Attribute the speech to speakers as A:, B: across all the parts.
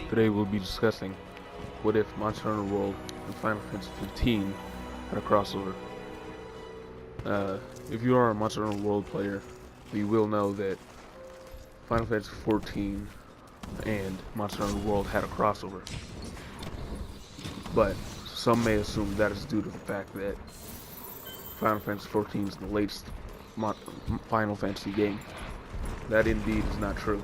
A: Today we'll be discussing what if Monster Hunter World and Final Fantasy 15 had a crossover. If you are a Monster Hunter World player, you will know that Final Fantasy 14 and Monster Hunter World had a crossover. But some may assume that is due to the fact that Final Fantasy 14 is the latest Final Fantasy game. That indeed is not true.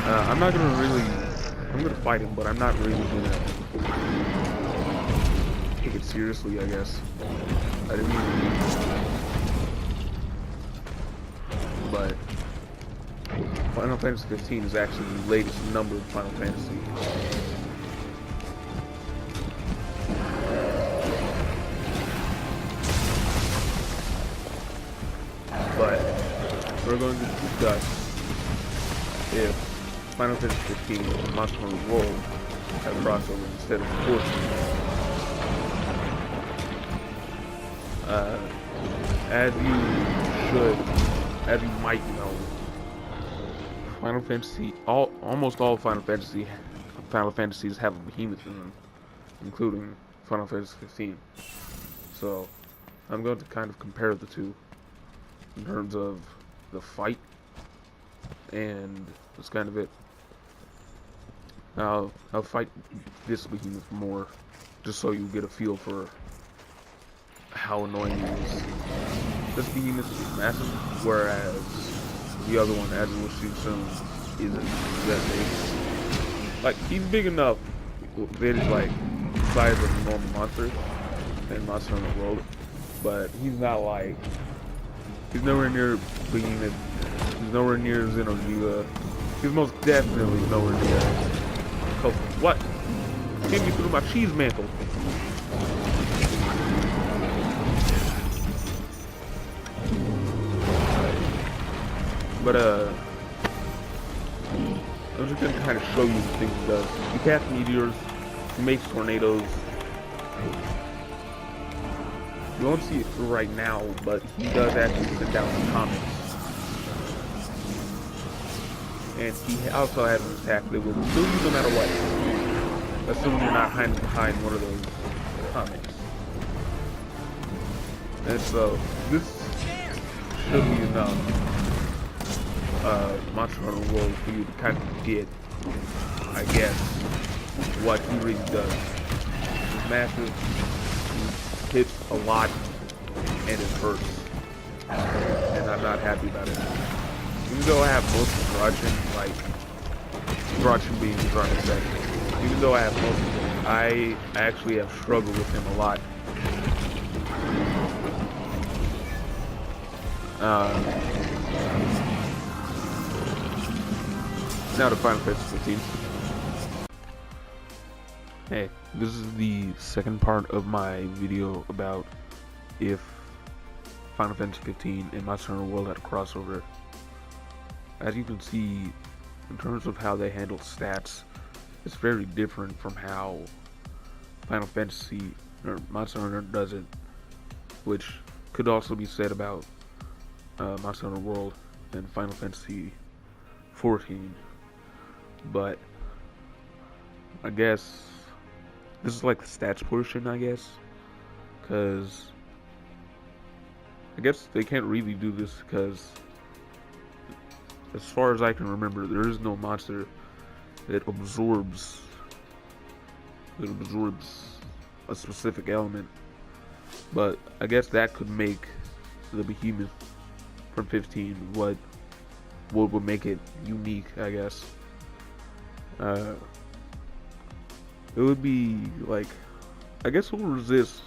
A: I'm gonna fight him, but I'm not really gonna take it seriously, I guess. I didn't even mean to. But Final Fantasy 15 is actually the latest numbered Final Fantasy. But we're going to discuss if Final Fantasy 15 and Monster Hunter World have crossover instead of 14. As you might know, almost all Final Fantasies have a behemoth in them, including Final Fantasy 15. So I'm going to kind of compare the two in terms of the fight, and that's kind of it. I'll fight this behemoth more, just so you get a feel for how annoying it is. This behemoth is massive, whereas the other one, as we'll see soon, isn't that big. Like, he's big enough that he's like the size of a normal monster in Monster Hunter World, but he's not like, he's nowhere near behemoth. He's nowhere near Xeno'jiga. He's most definitely nowhere near Coco. What? Get me through my cheese mantle. But I'm just gonna kind of show you the things he does. He casts meteors. He makes tornadoes. You won't see it right now, but he does actually send down some comets. And he also has an attack that will kill you no matter what. Assuming you're not hiding behind one of those comets. And so, this should be enough Monster Hunter World for you to kind of get, I guess, what he really does. He's massive, he hits a lot, and it hurts. And I'm not happy about it. Even though I have most of Gretchen being the drawing effect, even though I have most of them, I actually have struggled with him a lot. Now to Final Fantasy 15. Hey, this is the second part of my video about if Final Fantasy 15 and Monster Hunter World had a crossover. As you can see, in terms of how they handle stats, it's very different from how Final Fantasy or Monster Hunter does it, which could also be said about Monster Hunter World and Final Fantasy 14. But I guess this is like the stats portion, I guess, because I guess they can't really do this because, as far as I can remember, there is no monster that absorbs a specific element. But I guess that could make the behemoth from 15 what would make it unique, I guess. It would be like, I guess it will resist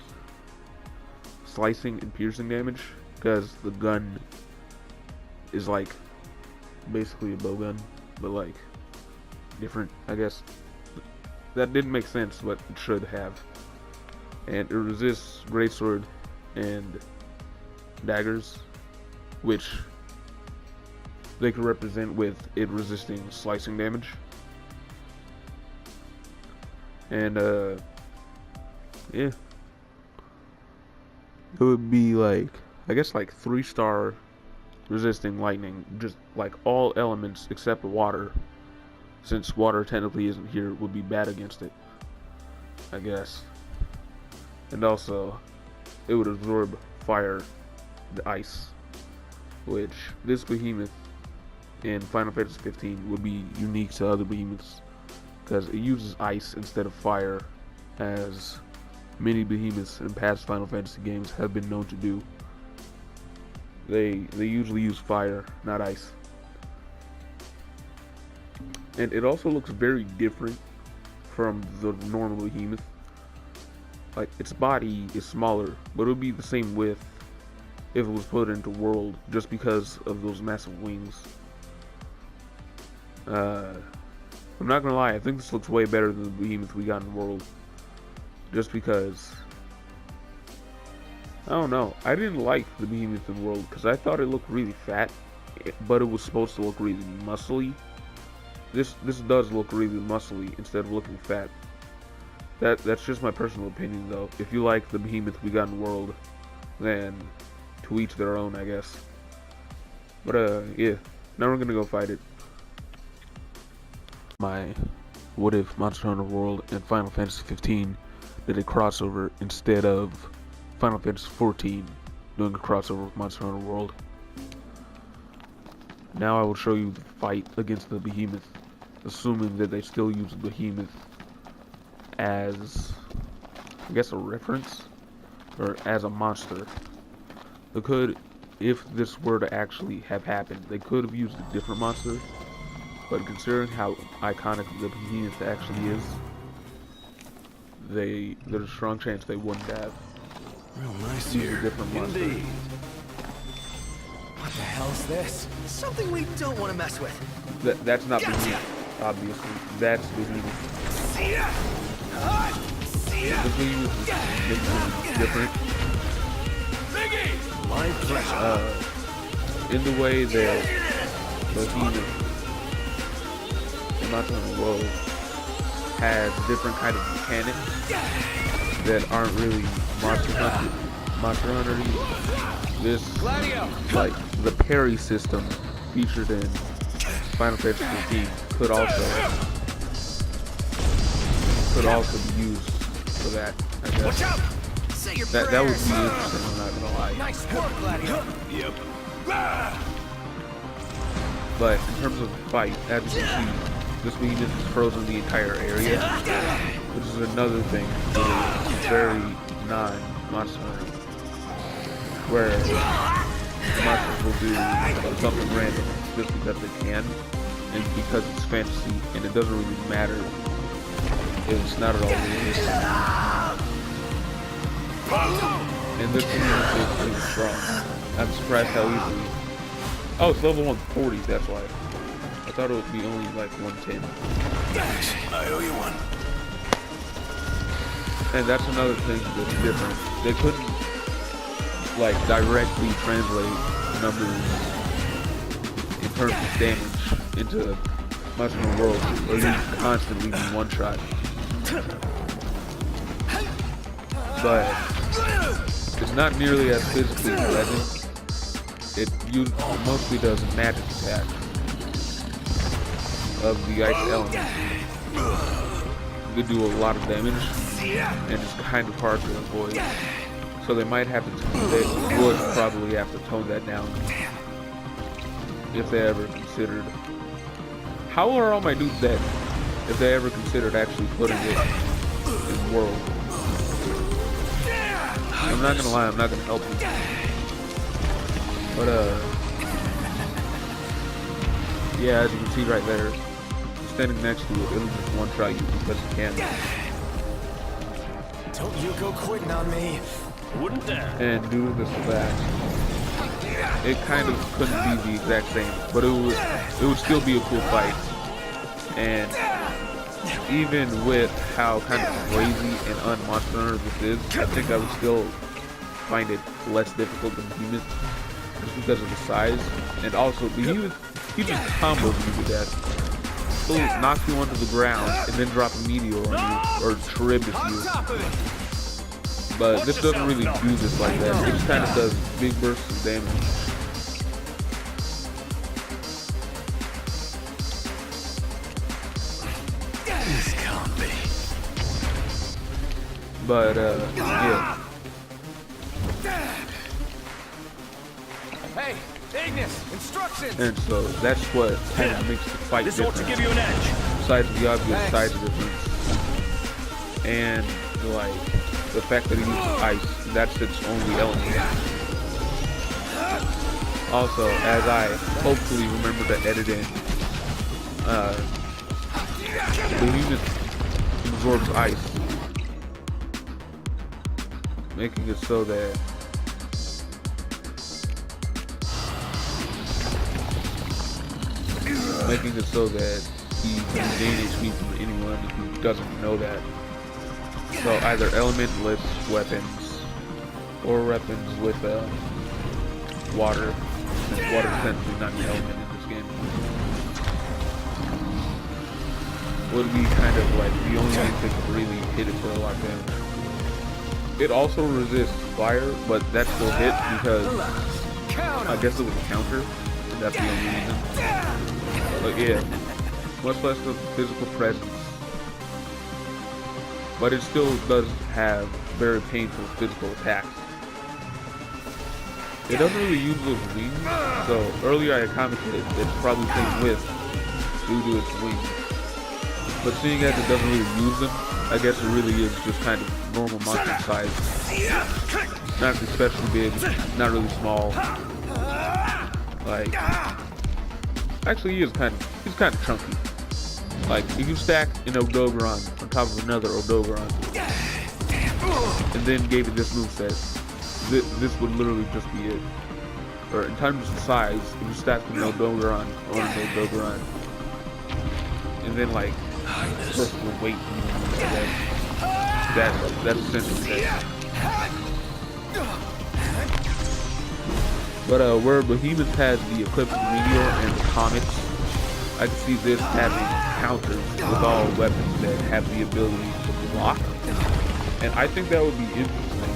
A: slicing and piercing damage because the gun is like basically a bow gun, but like different, I guess. That didn't make sense, but it should have. And it resists greatsword and daggers, which they could represent with it resisting slicing damage. And yeah, it would be like, I guess, like 3-star resisting lightning, just like all elements except water since water technically isn't here, would be bad against it, I guess. And also, it would absorb fire, the ice, which this behemoth in Final Fantasy 15 would be unique to other behemoths because it uses ice instead of fire, as many behemoths in past Final Fantasy games have been known to do. They usually use fire, not ice. And it also looks very different from the normal behemoth. Like, its body is smaller, but it would be the same width if it was put into World, just because of those massive wings. I'm not gonna lie, I think this looks way better than the behemoth we got in World. Just because, I don't know, I didn't like the behemoth in World because I thought it looked really fat, but it was supposed to look really muscly. This does look really muscly instead of looking fat. That's just my personal opinion though. If you like the behemoth we got in World, then to each their own, I guess. But yeah, now we're gonna go fight it. My what if Monster Hunter World and Final Fantasy 15 did a crossover instead of Final Fantasy 14 doing a crossover with Monster Hunter World. Now I will show you the fight against the behemoth, assuming that they still use the behemoth as, I guess, a reference, or as a monster. They could, if this were to actually have happened, they could have used a different monster, but considering how iconic the behemoth actually is, there's a strong chance they wouldn't have.
B: Real nice
A: Use
B: here.
A: a different monster.
B: Indeed. What the hell's this?
C: Something we don't want to mess with.
A: That's not behemoth, obviously. That's behemoth. The behemoth is different.
B: My pleasure.
A: In the way that the behemoth in Monster Hunter World has different kind of mechanics that aren't really Monster Hunter. This, like the parry system featured in Final Fantasy 15, could also be used for that, I guess.
C: Watch out! Say your
A: That would
C: prayers.
A: be interesting, I'm not gonna lie.
C: Nice work, Gladio.
B: Yep.
A: But in terms of the fight, as you can see, this behemoth is frozen the entire area, which is another thing that is very non-Monster Hunter, where monsters will do something random just because they can, and because it's fantasy, and it doesn't really matter if it's not at all realistic. And this behemoth is really strong. I'm surprised how easily. Oh, it's level 140, that's why. I thought it would be only like 110.
B: Thanks. I owe you one.
A: And that's another thing that's different. They couldn't like directly translate numbers in terms of damage into Monster Hunter World, or you constantly be one shot. But it's not nearly as physically present. It mostly does magic attack of the ice element. They do a lot of damage, and it's kind of hard to avoid. So they might have to, they would probably have to tone that down if they ever considered. How are all my dudes dead? If they ever considered actually putting it in World. I'm not gonna lie, I'm not gonna help you. But yeah, as you can see right there, standing next to it, it'll just one-shot you because it can.
B: Don't you go quitting on me. Wouldn't dare.
A: And due to this fact, it kind of couldn't be the exact same, but it would still be a cool fight. And even with how kind of crazy and un-Monster Hunter this is, I think I would still find it less difficult than Behemoth, just because of the size. And also, Behemoth, he just combos you to death. He'll knock you onto the ground and then drop a meteor on you, or tribute you. But this doesn't really do this like that. It just kind of does big bursts of damage. But yeah.
B: Hey, Ignis, instructions.
A: And so that's what kind of makes the fight
B: This ought
A: different.
B: to give you an edge.
A: Besides the obvious
C: Thanks.
A: size difference. And like the fact that he uses ice, that's its only element. Also, as I hopefully remember to edit in, the unit absorbs ice, making it so that he can gain HP from anyone who doesn't know that. So either elementless weapons or weapons with water. And water is technically not an element in this game. Would be kind of like the only thing that could really hit it for a lot of damage. It also resists fire, but that still hit because I guess it was a counter, and that's the only reason. But yeah, much less of physical presence. But it still does have very painful physical attacks. It doesn't really use those wings, so earlier I commented it's probably same width due to its wings. But seeing as it doesn't really use them, I guess it really is just kind of normal monster size. Not especially big, not really small. Like, actually he's kind of chunky. Like, if you stack an Odogaron on top of another Odogaron, and then gave it this moveset, this would literally just be it. Or in terms of size, if you stack an Odogaron on an Odogaron, and then like, just the weight, that's essentially that. But where Behemoth has the Eclipse Meteor and the Comets, I can see this having counters with all weapons that have the ability to block. And I think that would be interesting,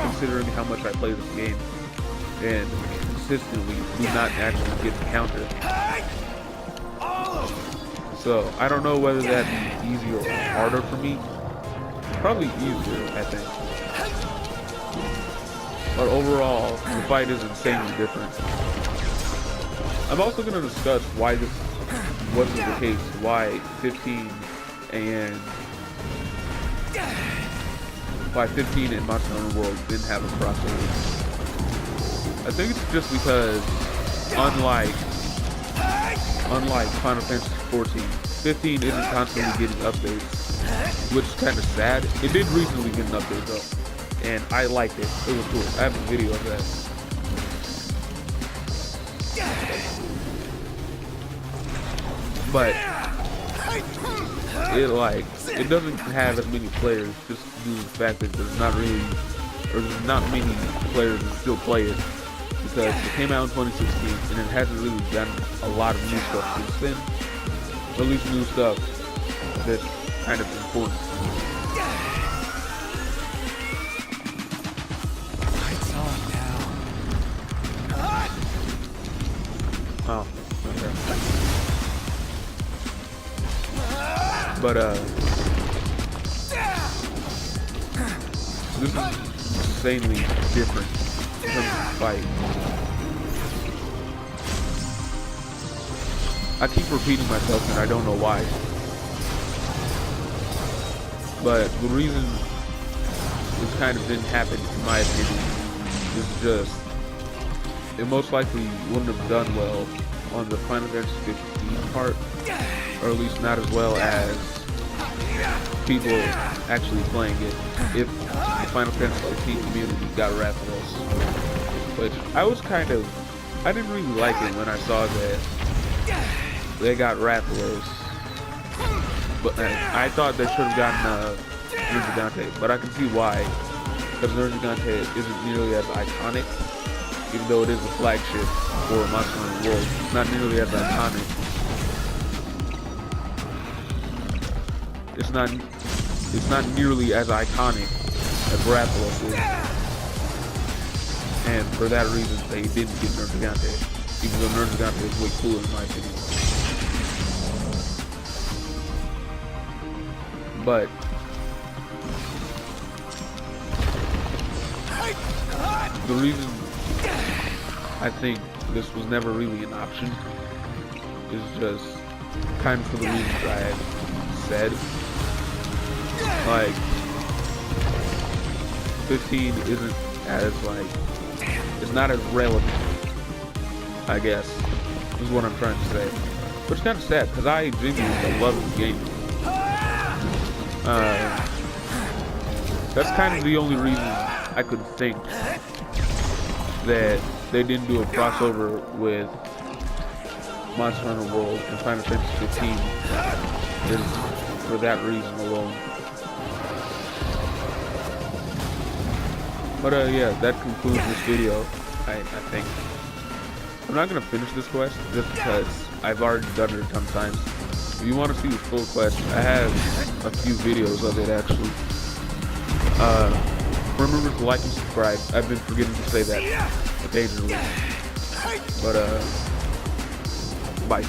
A: considering how much I play this game and consistently do not actually get the counter. So I don't know whether that'd be easier or harder for me. Probably easier, I think. But overall, the fight is insanely different. I'm also going to discuss why this wasn't the case, why 15 and Monster Hunter World didn't have a crossover. I think it's just because, unlike Final Fantasy 14, 15 isn't constantly getting updates, which is kind of sad. It did recently get an update though, and I liked it. It was cool. I have a video of that. But it doesn't have as many players just due to the fact that there's not many players that still play it, because it came out in 2016 and it hasn't really done a lot of new stuff since then. Or at least new stuff that's kind of important.
C: Lights on now.
A: Oh, okay. But this is insanely different in terms of the fight. I keep repeating myself and I don't know why. But the reason this kind of didn't happen, in my opinion, is just it most likely wouldn't have done well on the Final Fantasy 15 part, or at least not as well as people actually playing it if the Final Fantasy 15 community got Rathalos. Which I didn't really like it when I saw that they got Rathalos. But I thought they should have gotten Nergigante, but I can see why. Because Nergigante isn't nearly as iconic, even though it is a flagship for Monster Hunter World. It's not nearly as iconic. It's not nearly as iconic as Rathalos is. And for that reason, they didn't get Nergigante, even though Nergigante is way cooler in my opinion. But the reason I think this was never really an option is just kind of for the reasons I had said. Like, 15 isn't as, like, it's not as relevant, I guess, is what I'm trying to say. But it's kind of sad, because I genuinely love the game. That's kind of the only reason I could think that they didn't do a crossover with Monster Hunter World and Final Fantasy 15 is for that reason alone. But yeah, that concludes this video, I think. I'm not going to finish this quest just because I've already done it a ton of times. If you want to see the full quest, I have a few videos of it actually. Remember to like and subscribe. I've been forgetting to say that occasionally. But bye.